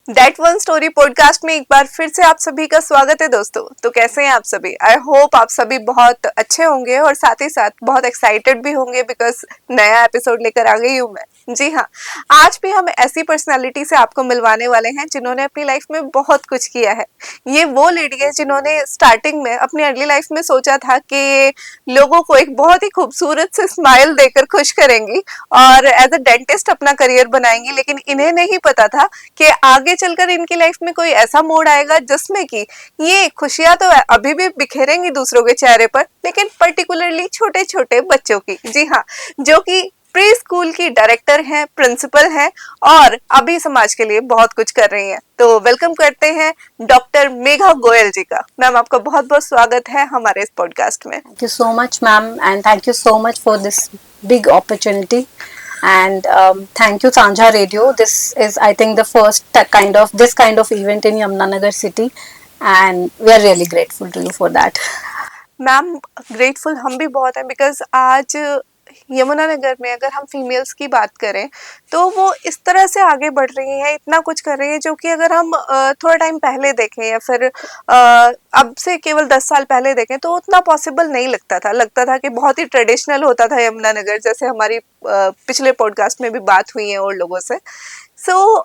That one story podcast में एक बार फिर से आप सभी का स्वागत है दोस्तों। तो कैसे हैं आप सभी? आई होप आप सभी बहुत अच्छे होंगे और साथ ही साथ बहुत एक्साइटेड भी होंगे बिकॉज नया एपिसोड लेकर आ गई हूँ मैं। जी हाँ, आज भी हम ऐसी पर्सनालिटी से आपको मिलवाने वाले हैं जिन्होंने अपनी लाइफ में बहुत कुछ किया है। ये वो लेडी है जिन्होंने स्टार्टिंग में अपनी अर्ली लाइफ में सोचा था कि लोगों को एक बहुत ही खूबसूरत से स्माइल देकर खुश करेंगी और एज अ डेंटिस्ट अपना करियर बनाएंगी, लेकिन इन्हें नहीं पता था कि आगे चलकर इनकी लाइफ में कोई ऐसा मोड़ आएगा जिसमें कि ये खुशियां तो अभी भी बिखेरेंगी दूसरों के चेहरे पर, लेकिन पर्टिकुलरली छोटे छोटे बच्चों की। जी हाँ, जो कि प्री स्कूल की डायरेक्टर हैं, प्रिंसिपल हैं और अभी समाज के लिए बहुत कुछ कर रही हैं। तो वेलकम करते हैं डॉक्टर मेघा गोयल जी का। मैम, आपका बहुत बहुत स्वागत है हमारे इस पॉडकास्ट में। Thank you so much, ma'am, and thank you so much for this big opportunity. And thank you, Sanja Radio. This is, I think, the first this kind of event in Yamunanagar city, and we are really grateful to you for that. Ma'am, grateful हम भी बहुत हैं because आज यमुनानगर में अगर हम females की बात करें तो वो इस तरह से आगे बढ़ रही हैं, इतना कुछ कर रही हैं जो कि अगर हम थोड़ा टाइम पहले देखें या फिर अब से केवल 10 साल पहले देखें तो उतना पॉसिबल नहीं लगता था कि बहुत ही ट्रेडिशनल होता था यमुनानगर, जैसे हमारी पिछले पॉडकास्ट में भी बात हुई है और लोगों से।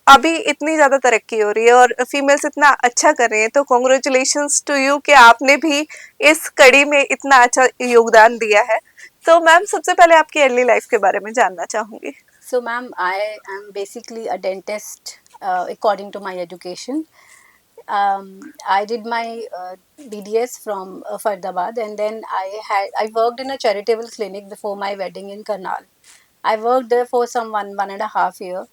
अभी इतनी ज्यादा तरक्की हो रही है और फीमेल्स इतना अच्छा कर रही हैं, तो कॉन्ग्रेचुलेशंस टू यू कि आपने भी इस कड़ी में इतना अच्छा योगदान दिया है। तो मैम, सबसे पहले आपकी अर्ली लाइफ के बारे में जानना चाहूंगी। So, ma'am, I am basically a dentist according to my education. I did my BDS from Faridabad, and then I worked in a charitable clinic before my wedding in Karnal. I worked there for some one and a half year,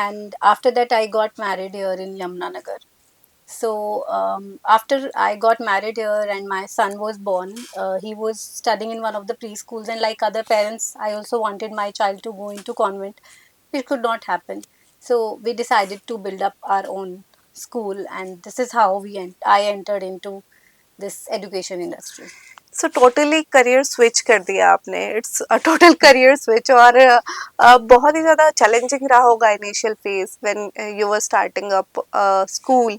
and after that I got married here in Yamunanagar. So after I got married here and my son was born, he was studying in one of the preschools, and like other parents, I also wanted my child to go into convent, which could not happen. So we decided to build up our own school, and this is how I entered into this education industry. Totally career switch कर दिया आपने। It's a total career switch. और बहुत ही ज्यादा challenging रहा होगा initial phase when you were starting up school,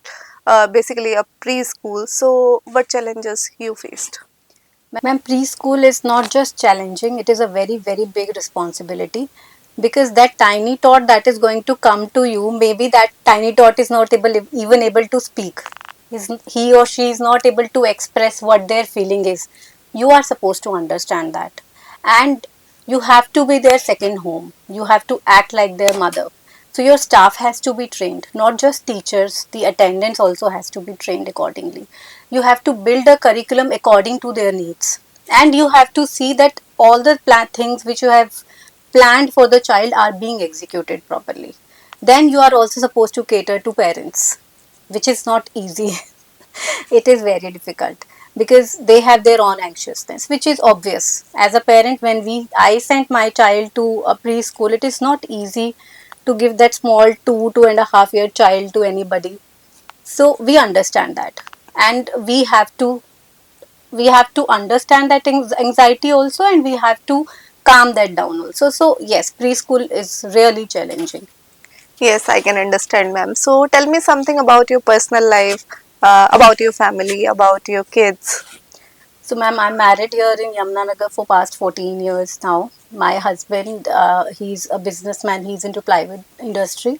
basically a preschool. So what challenges you faced? Ma'am, preschool is not just challenging, it is a very, very big responsibility, because that tiny tot that is going to come to you, maybe that tiny tot is not even able to speak. He or she is not able to express what their feeling is. You are supposed to understand that. And you have to be their second home. You have to act like their mother. So your staff has to be trained, not just teachers, the attendants also has to be trained accordingly. You have to build a curriculum according to their needs. And you have to see that all the things which you have planned for the child are being executed properly. Then you are also supposed to cater to parents, which is not easy. It is very difficult because they have their own anxiousness, which is obvious. As a parent, when I sent my child to a preschool, it is not easy to give that small 2.5 year child to anybody. So we understand that, and we have to understand that anxiety also, and we have to calm that down also. So yes, preschool is really challenging. Yes, I can understand, ma'am. So tell me something about your personal life, about your family, about your kids. So, ma'am, I'm married here in Yamunanagar for past 14 years now. My husband, he's a businessman. He's into plywood industry,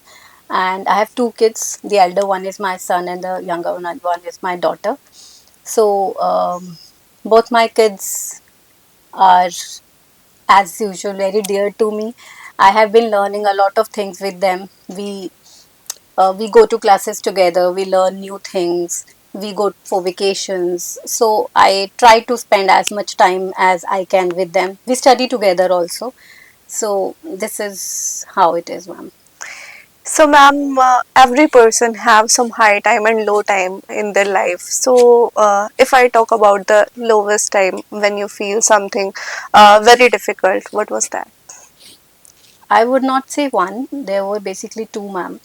and I have two kids. The elder one is my son, and the younger one is my daughter. So, both my kids are, as usual, very dear to me. I have been learning a lot of things with them. We go to classes together, we learn new things, we go for vacations. So I try to spend as much time as I can with them. We study together also. So this is how it is, ma'am. So, ma'am, every person have some high time and low time in their life. If I talk about the lowest time when you feel something very difficult, what was that? I would not say one, there were basically two, ma'am.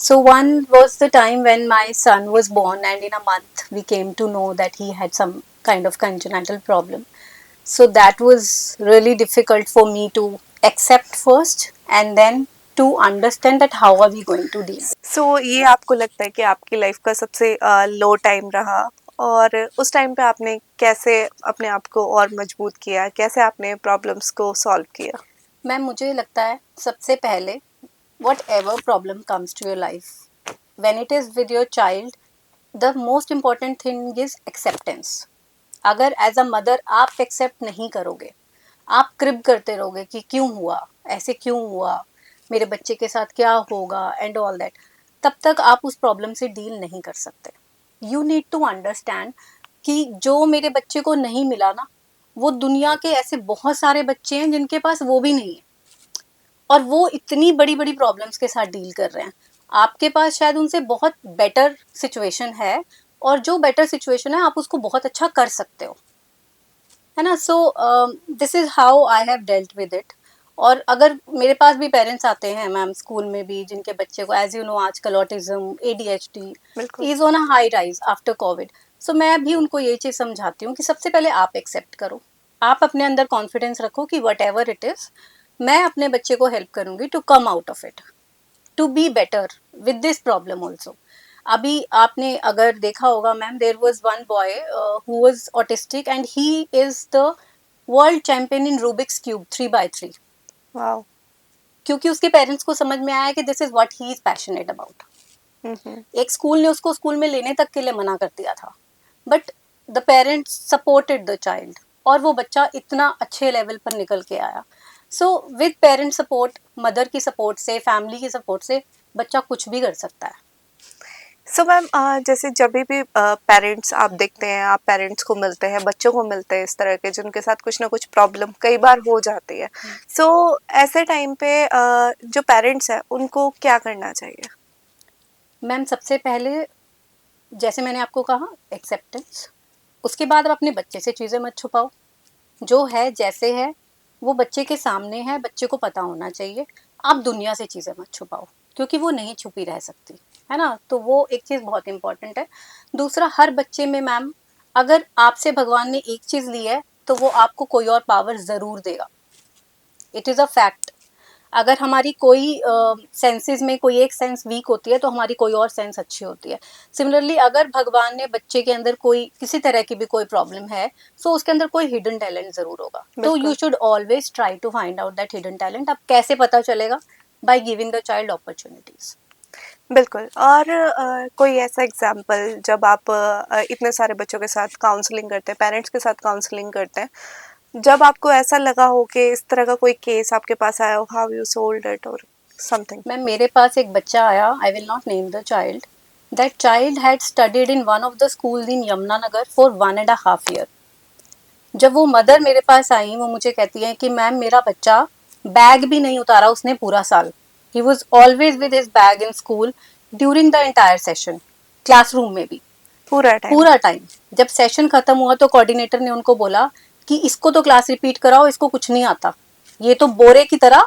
So one was the time when my son was born, and in a month we came to know that he had some kind of congenital problem. So that was really difficult for me to accept first, and then to understand that how are we going to deal. सो ये आपको लगता है कि आपकी life का सबसे लो time रहा, और उस टाइम पे आपने कैसे अपने आप को और मजबूत किया, कैसे आपने प्रॉब्लम्स को सॉल्व किया? मैम मुझे लगता है सबसे पहले whatever problem comes to your life, when it is with your child, the most important thing is acceptance. अगर एज अ मदर आप एक्सेप्ट नहीं करोगे, आप क्रिब करते रहोगे कि क्यों हुआ, ऐसे क्यों हुआ, मेरे बच्चे के साथ क्या होगा एंड ऑल दैट, तब तक आप उस प्रॉब्लम से डील नहीं कर सकते. यू नीड टू अंडरस्टैंड कि जो मेरे बच्चे को नहीं मिला ना, वो दुनिया के ऐसे बहुत सारे बच्चे हैं जिनके पास वो भी नहीं है, और वो इतनी बड़ी बड़ी प्रॉब्लम्स के साथ डील कर रहे हैं. आपके पास शायद उनसे बहुत बेटर सिचुएशन है, और जो बेटर सिचुएशन है आप उसको बहुत अच्छा कर सकते हो, है ना. So this is how I have dealt with it. और अगर मेरे पास भी पेरेंट्स आते हैं मैम स्कूल में भी जिनके बच्चे को, एज यू नो, आजकल ऑटिज्म, एडीएचडी बिल्कुल। Is on a high rise after COVID. So मैं भी उनको ये चीज़ समझाती हूँ कि सबसे पहले आप एक्सेप्ट करो, आप अपने अंदर कॉन्फिडेंस रखो कि वट एवर इट इज, मैं अपने बच्चे को हेल्प करूंगी to come out of it, to be better with this problem also. अभी आपने अगर देखा होगा ma'am, there was one boy who was autistic and he is the world champion in Rubik's cube 3x3, wow. क्योंकि उसके parents को समझ में आया कि this is what he is passionate about. Hmm. एक स्कूल ने उसको स्कूल में लेने तक के लिए मना कर दिया था, but the parents supported the child, और वो बच्चा इतना अच्छे लेवल पर निकल के आया. So with parent support, mother की सपोर्ट से, फैमिली की सपोर्ट से बच्चा कुछ भी कर सकता है. सो मैम, जैसे जब भी पेरेंट्स आप देखते हैं, आप पेरेंट्स को मिलते हैं, बच्चों को मिलते हैं इस तरह के जिनके साथ कुछ ना कुछ प्रॉब्लम कई बार हो जाती है, सो ऐसे टाइम पे जो पेरेंट्स हैं उनको क्या करना चाहिए? मैम सबसे पहले, जैसे मैंने आपको कहा, एक्सेप्टेंस. उसके बाद आप अपने बच्चे से चीज़ें मत छुपाओ, जो है जैसे है वो बच्चे के सामने है, बच्चे को पता होना चाहिए. आप दुनिया से चीज़ें मत छुपाओ, क्योंकि वो नहीं छुपी रह सकती, है ना. तो वो एक चीज़ बहुत इंपॉर्टेंट है. दूसरा, हर बच्चे में मैम, अगर आपसे भगवान ने एक चीज़ ली है तो वो आपको कोई और पावर ज़रूर देगा. It is a fact. अगर हमारी कोई सेंसेस में कोई एक सेंस वीक होती है तो हमारी कोई और सेंस अच्छी होती है. सिमिलरली अगर भगवान ने बच्चे के अंदर कोई किसी तरह की भी कोई प्रॉब्लम है, सो उसके अंदर कोई हिडन टैलेंट ज़रूर होगा. तो यू बिल्कुल। Should always try to find out that hidden talent. अब कैसे पता चलेगा? By giving the child opportunities. बिल्कुल। और कोई ऐसा एग्जाम्पल जब आप इतने सारे बच्चों के साथ काउंसलिंग करते हैं, पेरेंट्स के साथ काउंसलिंग करते हैं, जब आपको ऐसा लगा हो कि इस तरह का कोई केस आपके पास आया हो, हाउ यू सोल्ड इट और समथिंग? मैम मेरे पास एक बच्चा आया, I will not name the child. That child had studied in one of the school in Yamunanagar for 1.5 year. जब वो मदर मेरे पास आई, वो मुझे कहती है कि मैम मेरा बच्चा बैग भी नहीं उतारा उसने पूरा साल. He was always with his bag in school during the entire session, classroom में भी पूरा टाइम? पूरा टाइम. जब सेशन खत्म हुआ तो कोऑर्डिनेटर ने उनको बोला कि इसको तो क्लास रिपीट कराओ, इसको कुछ नहीं आता, ये तो बोरे की तरह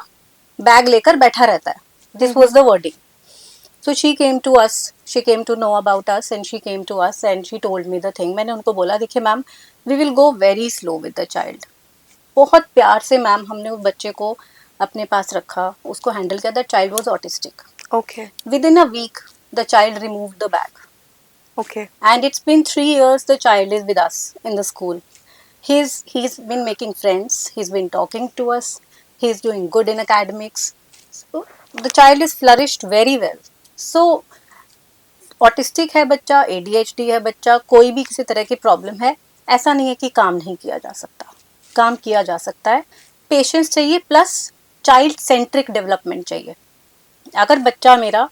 बैग लेकर बैठा रहता है. This was the wording. So she came to us, she came to know about us and she came to us and she told me the thing. मैंने उनको बोला देखिए ma'am, we will go very slow with the child. बहुत प्यार से ma'am हमने उस बच्चे को अपने पास रखा, उसको हैंडल किया. That child was autistic. Okay. Within a week the child removed the bag okay. and it's been 3 years the child is with us in the school. He's been making friends, he's been talking to us, he's doing good in academics. So the child is flourished very well. So autistic है बच्चा, ADHD है बच्चा, कोई भी किसी तरह की problem है, ऐसा नहीं है कि काम नहीं किया जा सकता. काम किया जा सकता है. पेशेंस चाहिए प्लस चाइल्ड सेंट्रिक डेवलपमेंट चाहिए. अगर बच्चा मेरा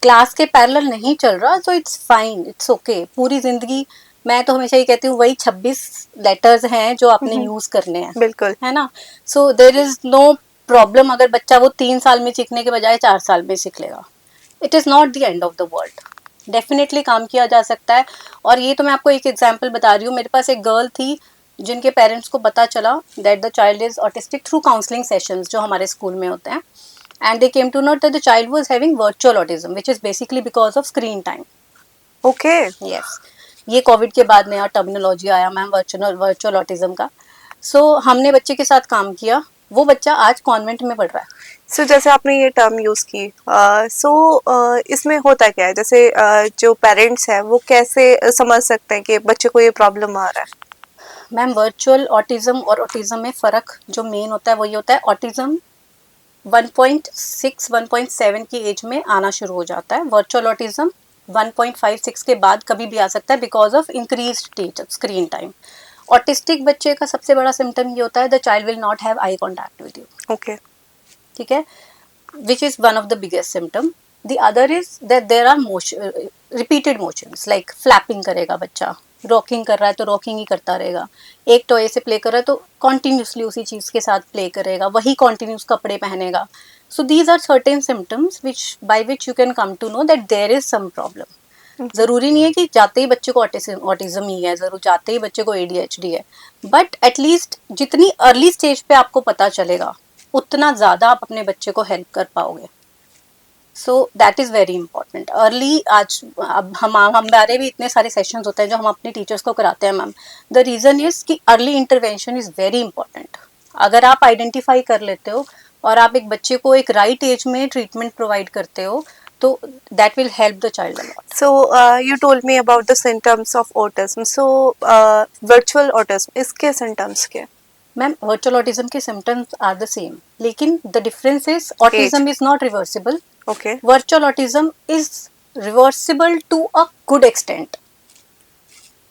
क्लास के पैरेलल नहीं चल रहा तो इट्स फाइन, इट्स ओके. पूरी जिंदगी मैं तो हमेशा ये कहती हूँ वही 26 लेटर्स हैं जो आपने यूज करने हैं, बिल्कुल। है ना. सो देर इज नो प्रॉब्लम अगर बच्चा वो 3 साल में सीखने के बजाय 4 साल में सीख लेगा. It is not the end of the world. Definitely काम किया जा सकता है. और ये तो मैं आपको एक एग्जांपल बता रही हूँ. मेरे पास एक गर्ल थी जिनके पेरेंट्स को पता चला that the child is autistic through counselling sessions जो हमारे स्कूल में होते हैं. And they came to note that the child was having virtual autism which is basically because of screen time. Okay. Yes, ये Covid के बाद नया terminology आया मैम, वर्चुअल ऑटिज्म का. सो हमने बच्चे के साथ काम किया. वो बच्चा आज कॉन्वेंट में पढ़ रहा है। सो जैसे आपने ये टर्म यूज की, इसमें होता क्या है, जैसे जो पेरेंट्स है वो कैसे समझ सकते हैं कि बच्चे को ये प्रॉब्लम आ रहा है? मैम वर्चुअल ऑटिज्म और ऑटिज्म में फ़र्क जो मेन होता है वो ये होता है, ऑटिज्म 1.6 1.7 की एज में आना शुरू हो जाता है, वर्चुअल ऑटिज्म 1.56 के बाद कभी भी आ सकता है because of increased screen time. Autistic बच्चे का सबसे बड़ा सिम्टम ये होता है the child will not have eye contact with you. Okay. ठीक है, which is one of the biggest symptom. The other is that there are repeated motions like flapping करेगा बच्चा, रॉकिंग कर रहा है तो रॉकिंग ही करता रहेगा, एक टॉय से प्ले कर रहा है तो कॉन्टिन्यूसली उसी चीज़ के साथ प्ले करेगा, वही कॉन्टिन्यूस कपड़े पहनेगा। So these are certain symptoms by which you can come to know that there is some problem. ज़रूरी नहीं है कि जाते ही बच्चे को ऑटिज्म ही है, ज़रूर जाते ही बच्चे को ADHD है, बट एटलीस्ट जितनी अर्ली स्टेज पे आपको पता चलेगा उतना ज़्यादा आप अपने बच्चे को हेल्प कर पाओगे। So that is very important early. आज अब हमारे भी इतने सारे सेशंस होते हैं जो हम अपने टीचर्स को कराते हैं मैम। द रीज़न इज़ कि early intervention is very important. अगर आप आइडेंटिफाई कर लेते हो और आप एक बच्चे को एक राइट एज में ट्रीटमेंट प्रोवाइड करते हो तो that will help the child a lot. So you told me about the symptoms of autism. So virtual autism, इसके symptoms क्या? मैम वर्चुअल ऑटिज्म के सिम्टम्स आर द सेम, लेकिन the difference is autism is not reversible, Okay. Virtual autism is reversible to a good extent.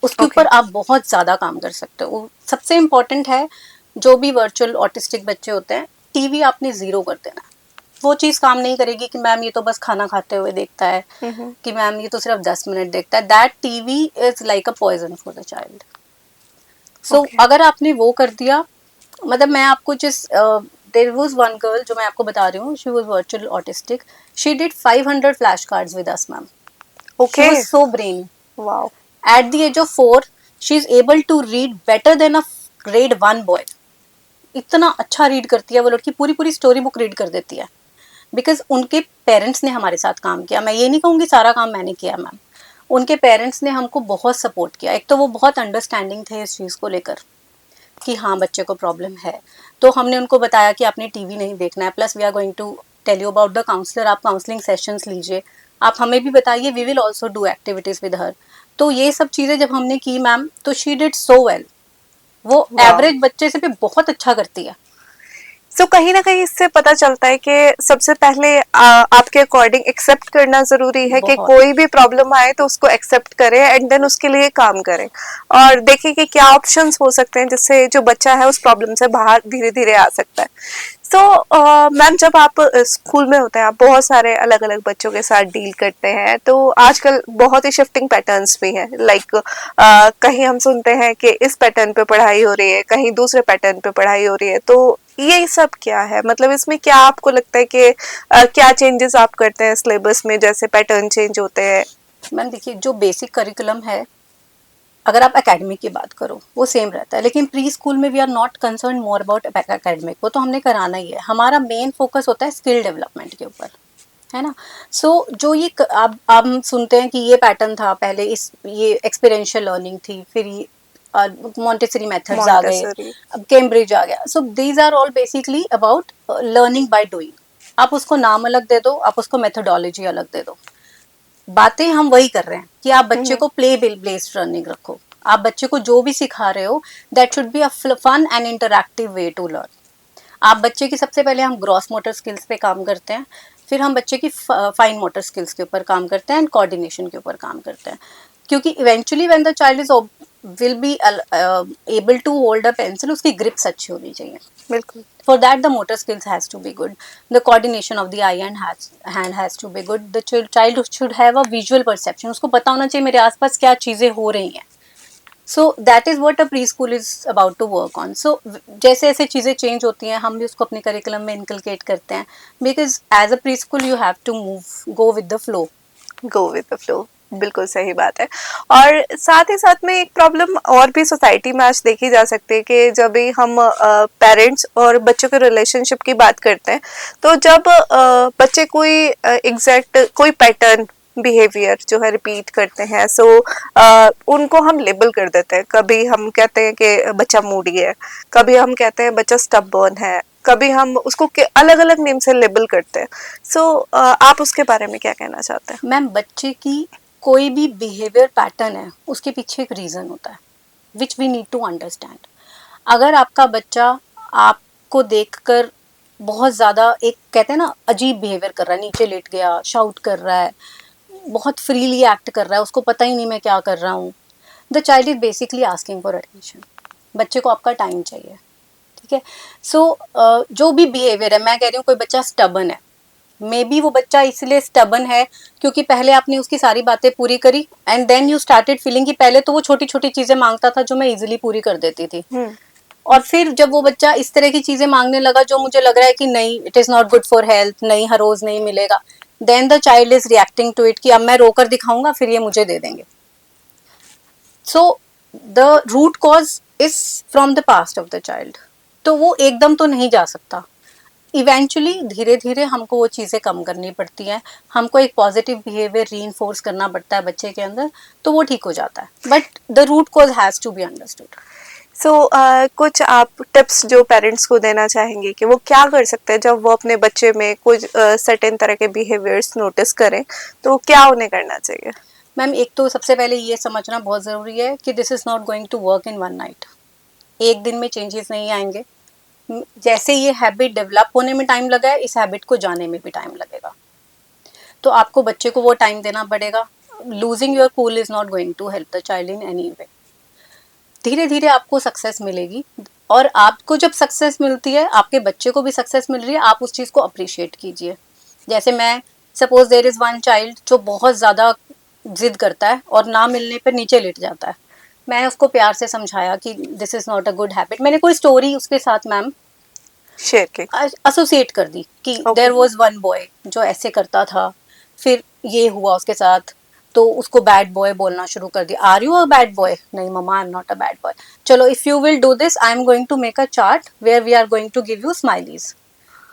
उसके ऊपर आप बहुत ज़्यादा काम कर सकते हो। सबसे इम्पोर्टेंट है, जो भी वर्चुअल ऑटिस्टिक बच्चे होते हैं, टीवी आपने ज़ीरो कर देना। वो चीज़ काम नहीं करेगी कि मैम ये तो बस खाना खाते हुए देखता है, कि मैम ये तो सिर्फ 10 मिनट देखता है। That TV is like a poison for the child. So अगर आपने वो कर दिया, मतलब मैं आपको जिस देयर वाज वन गर्ल जो मैं आपको बता रही हूँ, she was virtual autistic, she did 500 flash cards with us ma'am. She was so brain. Wow. At the age of 4, she is able to read better than a grade 1 boy. इतना अच्छा read करती है वो लड़की, पूरी पूरी story book read कर देती है, बिकॉज उनके पेरेंट्स ने हमारे साथ काम किया। मैं ये नहीं कहूँगी सारा काम मैंने किया मैम, उनके पेरेंट्स ने हमको बहुत सपोर्ट किया। एक तो वो बहुत अंडरस्टैंडिंग थे इस चीज़ को लेकर कि हाँ बच्चे को प्रॉब्लम है, तो हमने उनको बताया कि आपने टीवी नहीं देखना है, plus we are going to tell you about the counsellor, आप काउंसलिंग सेशंस लीजिए, आप हमें भी बताइए, we will also do activities with her. तो ये सब चीज़ें जब हमने की मैम, तो शी डिड सो वेल। वो एवरेज बच्चे से भी बहुत अच्छा करती है। सो कहीं ना कहीं इससे पता चलता है कि सबसे पहले आपके अकॉर्डिंग एक्सेप्ट करना जरूरी है कि कोई भी प्रॉब्लम आए तो उसको एक्सेप्ट करें एंड देन उसके लिए काम करें और देखें कि क्या ऑप्शंस हो सकते हैं जिससे जो बच्चा है उस प्रॉब्लम से बाहर धीरे धीरे आ सकता है। सो मैम, जब आप स्कूल में होते हैं, आप बहुत सारे अलग अलग बच्चों के साथ डील करते हैं, तो आजकल बहुत ही शिफ्टिंग पैटर्न्स भी हैं। लाइक कहीं हम सुनते हैं कि इस पैटर्न पे पढ़ाई हो रही है, कहीं दूसरे पैटर्न पे पढ़ाई हो रही है, तो ये सब क्या है? मतलब इसमें क्या आपको लगता है कि क्या चेंजेस आप करते हैं सिलेबस में, जैसे पैटर्न चेंज होते हैं? मैम देखिए, जो बेसिक करिकुलम है, अगर आप एकेडमिक की बात करो वो सेम रहता है, लेकिन प्री स्कूल में we are not concern more about academic, वो तो हमने कराना ही है। हमारा मेन फोकस होता है स्किल डेवलपमेंट के ऊपर, है ना। सो जो ये आप हम सुनते हैं कि ये पैटर्न था पहले, इस ये एक्सपीरियंशियल लर्निंग थी, फिर ये मॉन्टेसरी मेथड्स आ गए, अब कैम्ब्रिज आ गया। So these are all basically about learning by doing. आप उसको नाम अलग दे दो, आप उसको मेथोडोलॉजी अलग दे दो, बातें हम वही कर रहे हैं कि आप बच्चे को प्ले बेस्ड लर्निंग रखो। आप बच्चे को जो भी सिखा रहे हो, that should be a fun and interactive way to learn. आप बच्चे की सबसे पहले हम ग्रॉस मोटर स्किल्स पे काम करते हैं, फिर हम बच्चे की फाइन मोटर स्किल्स के ऊपर काम करते हैं एंड कोऑर्डिनेशन के ऊपर काम करते हैं, क्योंकि eventually when the child is will be able to hold a pencil, उसकी ग्रिप्स अच्छी होनी चाहिए। बिल्कुल। For that, the motor skills has to be good. The coordination of the eye and hand has to be good. The child should have a visual perception. उसको पता होना चाहिए मेरे आसपास क्या चीज़ें हो रही हैं। So that is what a preschool is about to work on. So जैसे ऐसे चीज़ें चेंज होती हैं, हम भी उसको अपने करिकुलम में इनकलकेट करते हैं, because as a preschool you have to go with the flow. Go with the flow. बिल्कुल सही बात है। और साथ ही साथ में एक प्रॉब्लम और भी सोसाइटी में आज देखी जा सकती है कि जब भी हम पेरेंट्स और बच्चों के रिलेशनशिप की बात करते हैं, तो जब बच्चे कोई एग्जैक्ट कोई पैटर्न बिहेवियर जो है रिपीट करते हैं, सो उनको हम लेबल कर देते हैं। कभी हम कहते हैं कि बच्चा मूडी है, कभी हम कहते हैं बच्चा स्टबर्न है, कभी हम उसको अलग अलग नेम से लेबल करते हैं। सो आप उसके बारे में क्या कहना चाहते हैं? मैम, बच्चे की कोई भी बिहेवियर पैटर्न है, उसके पीछे एक रीज़न होता है which we need to understand. अगर आपका बच्चा आपको देखकर बहुत ज़्यादा, एक कहते हैं ना, अजीब बिहेवियर कर रहा है, नीचे लेट गया, शाउट कर रहा है, बहुत फ्रीली एक्ट कर रहा है, उसको पता ही नहीं मैं क्या कर रहा हूँ, the child is basically asking for attention. बच्चे को आपका टाइम चाहिए, ठीक है। सो जो भी बिहेवियर है, मैं कह रही हूँ कोई बच्चा स्टबन है, मे बी वो बच्चा इसलिए स्टबन है क्योंकि पहले आपने उसकी सारी बातें पूरी करी and then you started feeling कि पहले तो वो छोटी छोटी चीजें मांगता था जो मैं इजीली पूरी कर देती थी, और फिर जब वो बच्चा इस तरह की चीजें मांगने लगा जो मुझे लग रहा है कि नहीं, it is not good for health, नहीं हर रोज नहीं मिलेगा, then the child is reacting to it कि अब मैं रोकर दिखाऊंगा फिर ये मुझे दे देंगे। So the root cause is from the past of the child, तो वो एकदम तो नहीं जा सकता। इवेंचुअली धीरे धीरे हमको वो चीज़ें कम करनी पड़ती हैं, हमको एक पॉजिटिव बिहेवियर रीइंफोर्स करना पड़ता है बच्चे के अंदर, तो वो ठीक हो जाता है, but the root cause has to be understood. So कुछ आप टिप्स जो पेरेंट्स को देना चाहेंगे कि वो क्या कर सकते हैं जब वो अपने बच्चे में कुछ सर्टेन तरह के बिहेवियर्स नोटिस करें, तो क्या उन्हें करना चाहिए? मैम, एक तो सबसे पहले ये समझना बहुत ज़रूरी है कि this is not going to work in one night. एक दिन में चेंजेस नहीं आएंगे। जैसे ये हैबिट डेवलप होने में टाइम लगा है, इस हैबिट को जाने में भी टाइम लगेगा, तो आपको बच्चे को वो टाइम देना पड़ेगा। Losing your cool is not going to help the child in any way. धीरे धीरे आपको सक्सेस मिलेगी, और आपको जब सक्सेस मिलती है, आपके बच्चे को भी सक्सेस मिल रही है, आप उस चीज़ को अप्रिशिएट कीजिए। जैसे मैं suppose there is one child जो बहुत ज़्यादा जिद करता है और ना मिलने पर नीचे लेट जाता है, मैंने उसको प्यार से समझाया कि this is not a good habit. मैंने कोई स्टोरी उसके साथ मैम शेयर की, एसोसिएट कर दी कि देयर वाज वन बॉय जो ऐसे करता था, फिर ये हुआ उसके साथ, तो उसको बैड बॉय बोलना शुरू कर दिया। Are you a bad boy? नहीं मम्मा, I am not a bad boy. चलो, if you will do this, I am going to make a chart where we are going to give you smileys.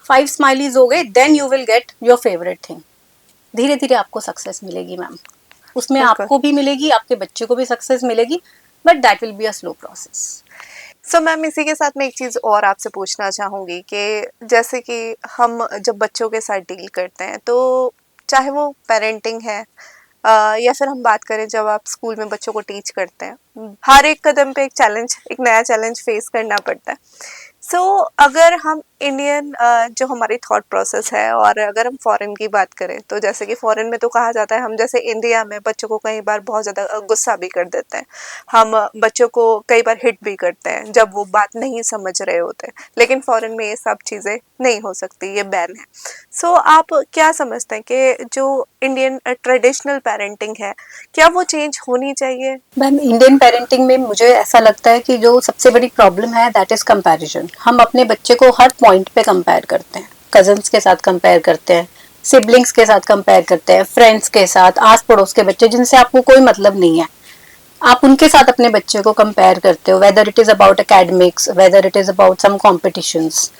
5 smileys हो गए, then you will get your favourite thing. धीरे धीरे आपको success मिलेगी ma'am, उसमें बिल्कुल। आपको भी मिलेगी, आपके बच्चे को भी सक्सेस मिलेगी, but that will be a slow process. So ma'am, इसी के साथ मैं एक चीज़ और आपसे पूछना चाहूँगी कि जैसे कि हम जब बच्चों के साथ डील करते हैं, तो चाहे वो पेरेंटिंग है या फिर हम बात करें जब आप स्कूल में बच्चों को टीच करते हैं, हर एक कदम पे एक चैलेंज, एक नया चैलेंज फेस करना पड़ता है। सो अगर हम इंडियन जो हमारी थॉट प्रोसेस है, और अगर हम फॉरेन की बात करें, तो जैसे कि फॉरेन में तो कहा जाता है, हम जैसे इंडिया में बच्चों को कई बार बहुत ज़्यादा गुस्सा भी कर देते हैं, हम बच्चों को कई बार हिट भी करते हैं जब वो बात नहीं समझ रहे होते, लेकिन फॉरेन में ये सब चीज़ें नहीं हो सकती, ये बैन है। सो आप क्या समझते हैं कि जो इंडियन ट्रेडिशनल पेरेंटिंग है, क्या वो चेंज होनी चाहिए? मैम, इंडियन पेरेंटिंग में मुझे ऐसा लगता है कि जो सबसे बड़ी प्रॉब्लम है दैट इज कंपैरिजन। हम अपने बच्चे को हर पॉइंट पे कंपेयर करते हैं, कजन्स के साथ कंपेयर करते हैं, सिबलिंग्स के साथ कंपेयर करते हैं, फ्रेंड्स के साथ, आस पड़ोस के बच्चे जिनसे आपको कोई मतलब नहीं है, आप उनके साथ अपने बच्चे को कंपेयर करते हो, whether it is about academics, whether it is about some competitions.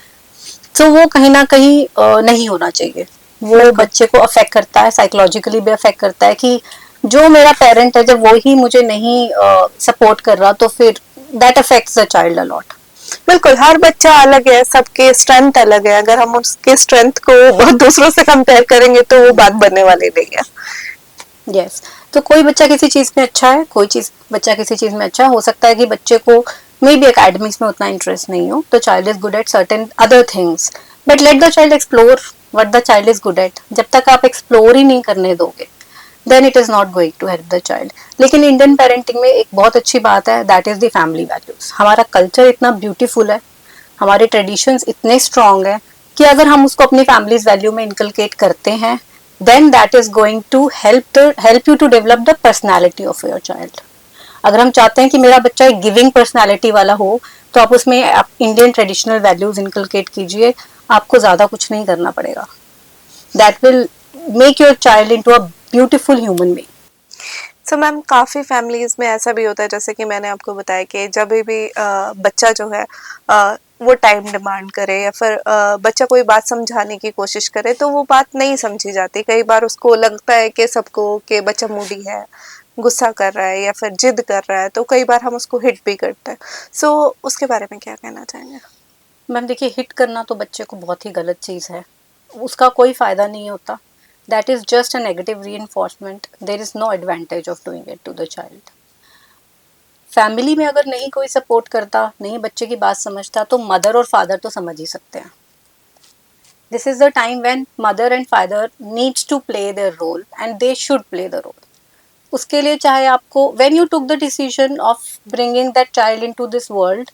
तो वो कहीं ना कहीं नहीं होना चाहिए। वो बच्चे को अफेक्ट करता है, साइकोलॉजिकली भी अफेक्ट करता है कि जो मेरा पेरेंट है, जब वो ही मुझे नहीं सपोर्ट कर रहा, तो फिर that affects the child a lot. बिल्कुल, हर बच्चा अलग है, सबके स्ट्रेंथ अलग है। अगर हम उसके स्ट्रेंथ को दूसरों से कंपेयर करेंगे तो वो बात बनने वाली नहीं है। यस, तो कोई बच्चा किसी चीज में अच्छा है, कोई चीज बच्चा किसी चीज में अच्छा हो सकता है कि बच्चे को मे बी एकेडमिक्स में उतना इंटरेस्ट नहीं हो, तो child is good at certain other things, but let the child explore what the child is good at. जब तक आप एक्सप्लोर ही नहीं करने दोगे, then it is not going to help the child. लेकिन इंडियन पेरेंटिंग में एक बहुत अच्छी बात है, that is the family values. हमारा कल्चर इतना ब्यूटीफुल है, हमारे ट्रेडिशंस इतने स्ट्रांग है कि अगर हम उसको अपनी फैमिलीज वैल्यू में इनकलकेट करते हैं, then that is going to help you to develop the personality of your child. अगर हम चाहते हैं कि मेरा बच्चा एक गिविंग पर्सनालिटी वाला हो, तो आप उसमें इंडियन ट्रेडिशनल वैल्यूज इनकलकेट कीजिए, आपको ज़्यादा कुछ नहीं करना पड़ेगा। That will make your child into a beautiful human being. So ma'am, काफ़ी फैमिलीज में ऐसा भी होता है, जैसे कि मैंने आपको बताया कि जब भी बच्चा जो है वो टाइम डिमांड करे या फिर बच्चा कोई बात समझाने की कोशिश करे तो वो बात नहीं समझी जाती। कई बार उसको लगता है कि सबको कि बच्चा मूडी है, गुस्सा कर रहा है या फिर जिद कर रहा है, तो कई बार हम उसको हिट भी करते हैं। सो उसके बारे में क्या कहना चाहेंगे? मैम देखिए, हिट करना तो बच्चे को बहुत ही गलत चीज़ है, उसका कोई फ़ायदा नहीं होता। That is just a negative reinforcement, there is no advantage of doing it to the child. Family में अगर नहीं कोई सपोर्ट करता, नहीं बच्चे की बात समझता, तो मदर और फादर तो समझ ही सकते हैं। This is the time when mother and father needs to play their role and they should play the role. उसके लिए चाहे आपको, when you took the decision of bringing that child into this world,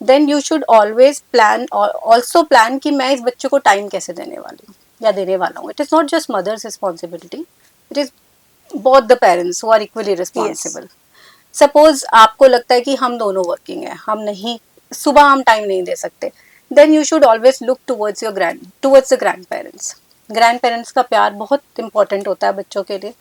then you should always plan, और also plan कि मैं इस बच्चे को टाइम कैसे देने वाली हूँ या देने वाला हूँ। It is not just mother's responsibility, it is both the parents who are equally responsible. Suppose आपको लगता है कि हम दोनों वर्किंग है, हम नहीं, सुबह हम टाइम नहीं दे सकते, then you should always look towards the grandparents. Grandparents का प्यार बहुत इंपॉर्टेंट होता है बच्चों के लिए।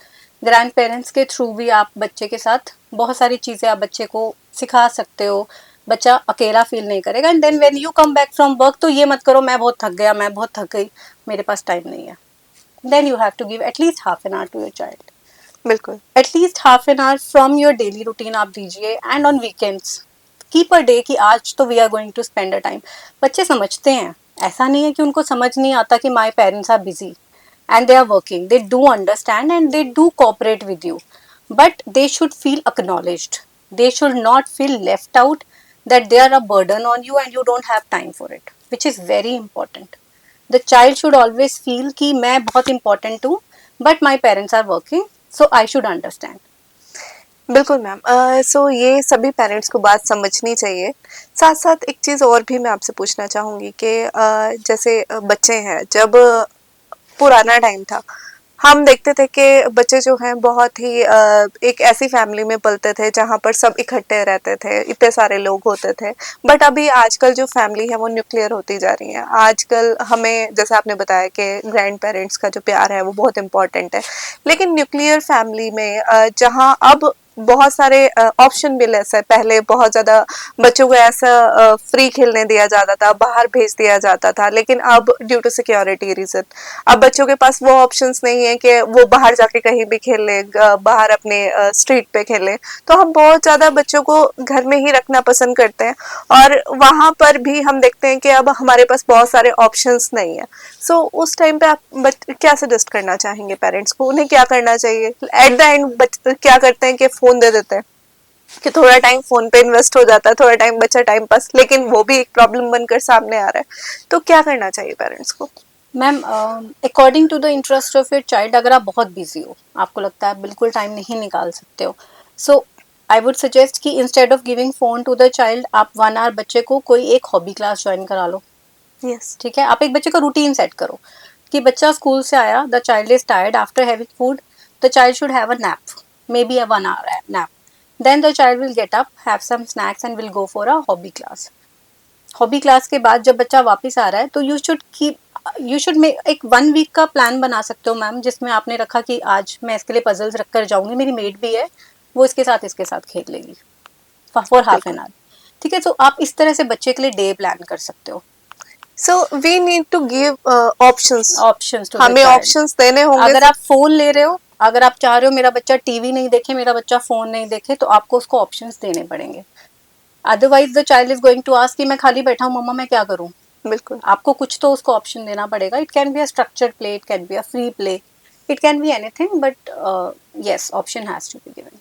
ग्रैंड पेरेंट्स के थ्रू भी आप बच्चे के साथ बहुत सारी चीज़ें आप बच्चे को सिखा सकते हो, बच्चा अकेला फील नहीं करेगा। And then when you come back from work, तो ये मत करो मैं बहुत थक गया, मैं बहुत थक गई, मेरे पास टाइम नहीं है। Then you have to give at least half an hour to your child, बिल्कुल। At least half an hour from your daily routine आप दीजिए। And on weekends keep a day कि आज तो we are going to spend a time. बच्चे समझते हैं, ऐसा नहीं है कि उनको समझ नहीं आता कि my parents are busy and they are working, they do understand and they do cooperate with you, but they should feel acknowledged, they should not feel left out, that they are a burden on you and you don't have time for it, which is very important. The child should always feel कि मैं बहुत important हूँ, but my parents are working, so I should understand. बिल्कुल ma'am. सो ये सभी parents को बात समझनी चाहिए। साथ साथ एक चीज़ और भी मैं आपसे पूछना चाहूँगी कि जैसे बच्चे हैं, जब पुराना टाइम था, हम देखते थे कि बच्चे जो हैं बहुत ही एक ऐसी फैमिली में पलते थे जहाँ पर सब इकट्ठे रहते थे, इतने सारे लोग होते थे। बट अभी आजकल जो फैमिली है वो न्यूक्लियर होती जा रही है। आजकल हमें, जैसे आपने बताया कि ग्रैंड पेरेंट्स का जो प्यार है वो बहुत इंपॉर्टेंट है, लेकिन न्यूक्लियर फैमिली में जहाँ अब बहुत सारे ऑप्शन भी लेस है। पहले बहुत ज़्यादा बच्चों को ऐसा फ्री खेलने दिया जाता था, बाहर भेज दिया जाता था, लेकिन अब ड्यू टू सिक्योरिटी रीजन अब बच्चों के पास वो ऑप्शंस नहीं है कि वो बाहर जाके कहीं भी खेले, बाहर अपने स्ट्रीट पे खेले। तो हम बहुत ज़्यादा बच्चों को घर में ही रखना पसंद करते हैं, और वहाँ पर भी हम देखते हैं कि अब हमारे पास बहुत सारे ऑप्शंस नहीं है। सो उस टाइम पे आप क्या सजेस्ट करना चाहेंगे पेरेंट्स को, उन्हें क्या करना चाहिए? एट द एंड क्या करते हैं कि फोन दे देते हैं कि थोड़ा टाइम फोन पे इन्वेस्ट हो जाता है, थोड़ा टाइम बच्चा टाइम पास, लेकिन वो भी एक प्रॉब्लम बनकर सामने आ रहा है। तो क्या करना चाहिए पेरेंट्स को? Ma'am, according to the interest of your child, अगर आप बहुत बिजी हो, आपको लगता है बिल्कुल टाइम नहीं निकाल सकते हो, सो आई वुड सजेस्ट कि instead of giving phone to the child, आप 1 आवर बच्चे को कोई एक हॉबी क्लास ज्वाइन करा लो। यस। ठीक है, आप एक बच्चे का रूटीन सेट करो कि बच्चा स्कूल से आया, the child is tired, after having food the child should have a nap, maybe a 1 hour nap, then the child will get up, have some snacks and will go for a hobby class. Hobby class के बाद जब बच्चा वापस आ रहा है, तो you should एक 1 week का प्लान बना सकते हो मैम, जिसमें आपने रखा कि आज मैं इसके लिए पजल्स रख कर जाऊंगी, मेरी मेड भी है, वो इसके साथ खेल लेगी फॉर हाफ एन आवर। ठीक है, तो आप इस तरह से बच्चे के लिए डे प्लान कर सकते हो। So we need to give options, options to the हमें चाइल्ड। ऑप्शंस देने होंगे। अगर आप फोन ले रहे हो, अगर आप चाह रहे हो मेरा बच्चा टीवी नहीं देखे, मेरा बच्चा फोन नहीं देखे, तो आपको उसको ऑप्शंस देने पड़ेंगे। Otherwise the child is going to ask कि मैं खाली बैठा हूँ मम्मा, मैं क्या करूँ। बिल्कुल। आपको कुछ तो उसको ऑप्शन देना पड़ेगा। It can be a structured play, it can be a free play, it can be anything, but yes, option has to be given.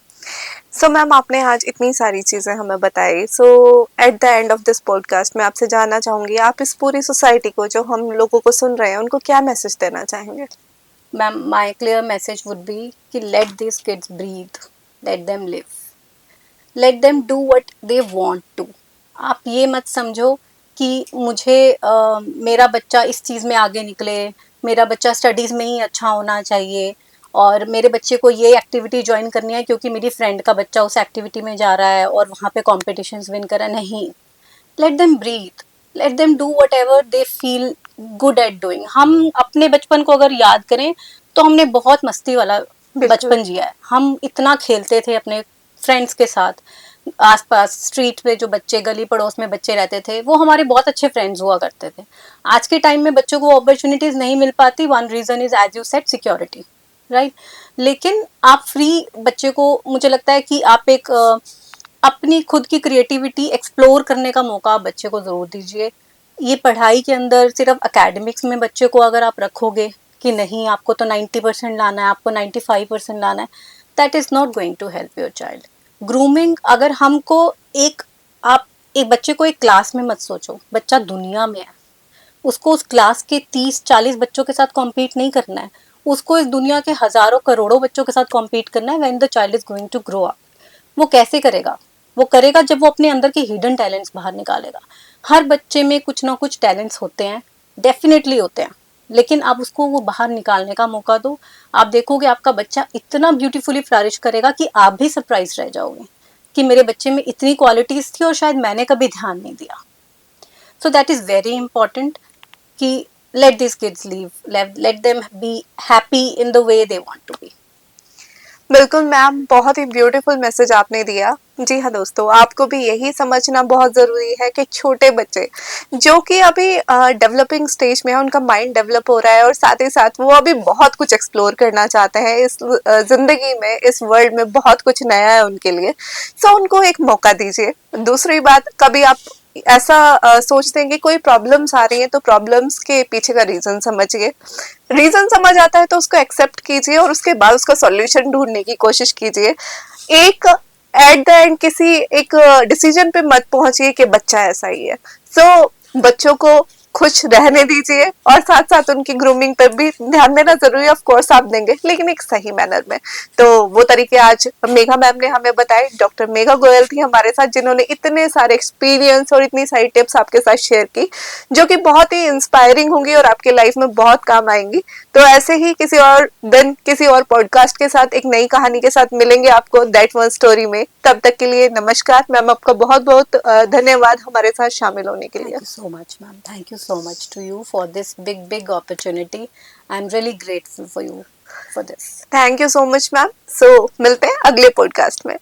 So ma'am, आपने आज इतनी सारी चीज़ें हमें बताई। So at the end of this podcast मैं आपसे जानना चाहूँगी, आप इस पूरी सोसाइटी को, जो हम लोगों को सुन रहे हैं, उनको क्या मैसेज देना चाहेंगे? Ma'am, my clear message would be कि let this kids breathe, let them live, let them do what they want to. आप ये मत समझो कि मुझे मेरा बच्चा इस चीज़ में आगे निकले, मेरा बच्चा स्टडीज़ में ही अच्छा होना चाहिए, और मेरे बच्चे को ये एक्टिविटी ज्वाइन करनी है क्योंकि मेरी फ्रेंड का बच्चा उस एक्टिविटी में जा रहा है और वहाँ पे कॉम्पिटिशन्स विन कर रहा है। नहीं, let them breathe, let them do whatever they feel good at doing. हम अपने बचपन को अगर याद करें तो हमने बहुत मस्ती वाला बिल्कुल। बचपन जिया है, हम इतना खेलते थे अपने फ्रेंड्स के साथ, आसपास स्ट्रीट पे जो बच्चे, गली पड़ोस में बच्चे रहते थे, वो हमारे बहुत अच्छे फ्रेंड्स हुआ करते थे। आज के टाइम में बच्चों को अपॉर्चुनिटीज नहीं मिल पाती, one reason is as you said security, right. लेकिन आप फ्री बच्चे को, मुझे लगता है कि आप एक अपनी खुद की क्रिएटिविटी एक्सप्लोर करने का मौका आप बच्चे को जरूर दीजिए। ये पढ़ाई के अंदर सिर्फ एकेडमिक्स में बच्चे को अगर आप रखोगे कि नहीं आपको तो 90% लाना है, आपको 95% लाना है, that is not going to help your child. Grooming, अगर हमको एक, आप एक बच्चे को एक क्लास में मत सोचो, बच्चा दुनिया में है, उसको उस क्लास के 30-40 बच्चों के साथ कॉम्पीट नहीं करना है, उसको इस दुनिया के हजारों करोड़ों बच्चों के साथ कॉम्पीट करना है। When the child is going to grow up, वो कैसे करेगा? वो करेगा जब वो अपने अंदर के हिडन टैलेंट्स बाहर निकालेगा। हर बच्चे में कुछ ना कुछ टैलेंट्स होते हैं, डेफिनेटली होते हैं, लेकिन आप उसको वो बाहर निकालने का मौका दो। आप देखोगे आपका बच्चा इतना ब्यूटीफुली फ्लरिश करेगा कि आप भी सरप्राइज रह जाओगे कि मेरे बच्चे में इतनी क्वालिटीज थी और शायद मैंने कभी ध्यान नहीं दिया। So that is very important कि let these kids live, let them be happy in the way they want to be. बिल्कुल मैम, बहुत ही ब्यूटीफुल मैसेज आपने दिया। जी हाँ दोस्तों, आपको भी यही समझना बहुत ज़रूरी है कि छोटे बच्चे जो कि अभी डेवलपिंग स्टेज में है, उनका माइंड डेवलप हो रहा है और साथ ही साथ वो अभी बहुत कुछ एक्सप्लोर करना चाहते हैं इस ज़िंदगी में, इस वर्ल्ड में बहुत कुछ नया है उनके लिए। सो उनको एक मौका दीजिए। दूसरी बात, कभी आप ऐसा सोचते हैं कि कोई प्रॉब्लम्स आ रही है तो प्रॉब्लम्स के पीछे का रीज़न समझिए। रीज़न समझ आता है तो उसको एक्सेप्ट कीजिए और उसके बाद उसका सॉल्यूशन ढूंढने की कोशिश कीजिए। एक एट द एंड किसी एक डिसीजन पे मत पहुंचिए कि बच्चा ऐसा ही है। सो बच्चों को खुश रहने दीजिए और साथ साथ उनकी ग्रूमिंग पर भी ध्यान देना जरूरी, ऑफ कोर्स आप देंगे, लेकिन एक सही मैनर में। तो वो तरीके आज मेघा मैम ने हमें बताए। डॉक्टर मेघा गोयल थी हमारे साथ, जिन्होंने इतने सारे एक्सपीरियंस और इतनी सारी टिप्स आपके साथ शेयर की, जो कि बहुत ही इंस्पायरिंग होंगी और आपके लाइफ में बहुत काम आएंगी। तो ऐसे ही किसी और दिन किसी और पॉडकास्ट के साथ एक नई कहानी के साथ मिलेंगे आपको दैट वन स्टोरी में। तब तक के लिए नमस्कार मैम, आपका बहुत बहुत धन्यवाद हमारे साथ शामिल होने के लिए। Thank you so much, ma'am. Thank you so much to you for this big opportunity. I'm really grateful for you for this. Thank you so much ma'am. So मिलते हैं अगले पॉडकास्ट में।